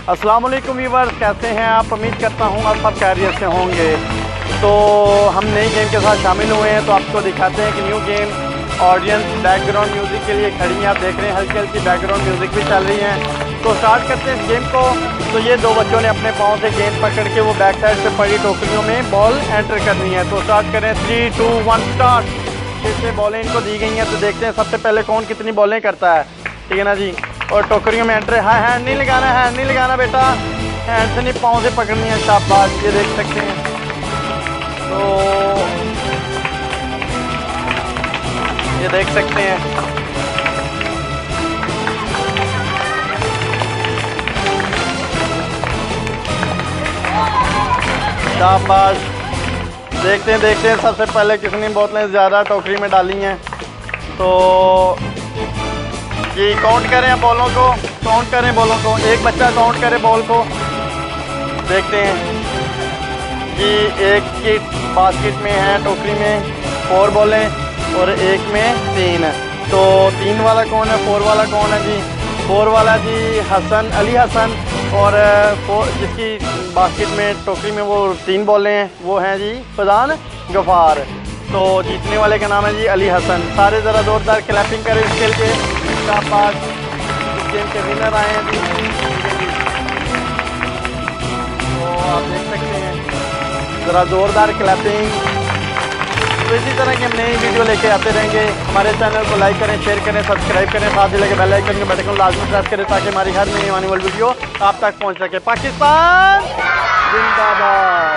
अस्सलाम वालेकुम व्यूअर्स, कैसे हैं आप? उम्मीद करता हूँ आप सब खैरियत से होंगे। तो हम नई गेम के साथ शामिल हुए हैं, तो आपको दिखाते हैं कि new game. Audience background music के लिए खड़ी हैं, आप देख रहे हैं हल्की हल्की बैकग्राउंड म्यूज़िक भी चल रही है। तो स्टार्ट करते हैं इस गेम को। तो ये दो बच्चों ने अपने पाँव से गेंद पकड़ के वो बैक साइड से पड़ी टोकरियों में बॉल एंटर करनी है। तो स्टार्ट करें, 3, 2, 1 स्टार्ट। फिर से बॉलें इनको दी गई हैं, तो देखते हैं सबसे पहले कौन कितनी बॉलें करता है। ठीक है ना जी। और टोकरियों में एंट्री है, हैंड नहीं लगाना, हैंड नहीं लगाना बेटा, हैंड से नहीं, पाँव से पकड़नी है। शाबाश, ये देख सकते हैं। तो ये देख सकते हैं, शाबाश। देखते हैं सबसे पहले कितनी बोतलें ज़्यादा टोकरी में डाली हैं। तो जी काउंट करें बॉलों को, काउंट करें बॉलों को, एक बच्चा काउंट करे बॉल को। देखते हैं जी, एक की बास्केट में है, टोकरी में 4 बॉलें और एक में 3। तो 3 वाला कौन है, 4 वाला कौन है जी? 4 वाला जी हसन, अली हसन। और जिसकी बास्केट में टोकरी में वो 3 बॉलें हैं, वो हैं जी फजान गफ़ार। तो जीतने वाले का नाम है जी अली हसन। सारे ज़रा ज़ोरदार क्लैपिंग करें इसके लिए। शाबाश, इस गेम के विनर आए हैं जी। तो आप देख सकते हैं, ज़रा ज़ोरदार क्लैपिंग। तो इसी तरह की हम नई वीडियो लेके आते रहेंगे। हमारे चैनल को लाइक करें, शेयर करें, सब्सक्राइब करें, साथ ही लगे बेल आइकन के बटन को लाजमी प्रेस करें ताकि हमारी हर नई आने वाली वीडियो आप तक पहुंच सके। पाकिस्तान जिंदाबाद।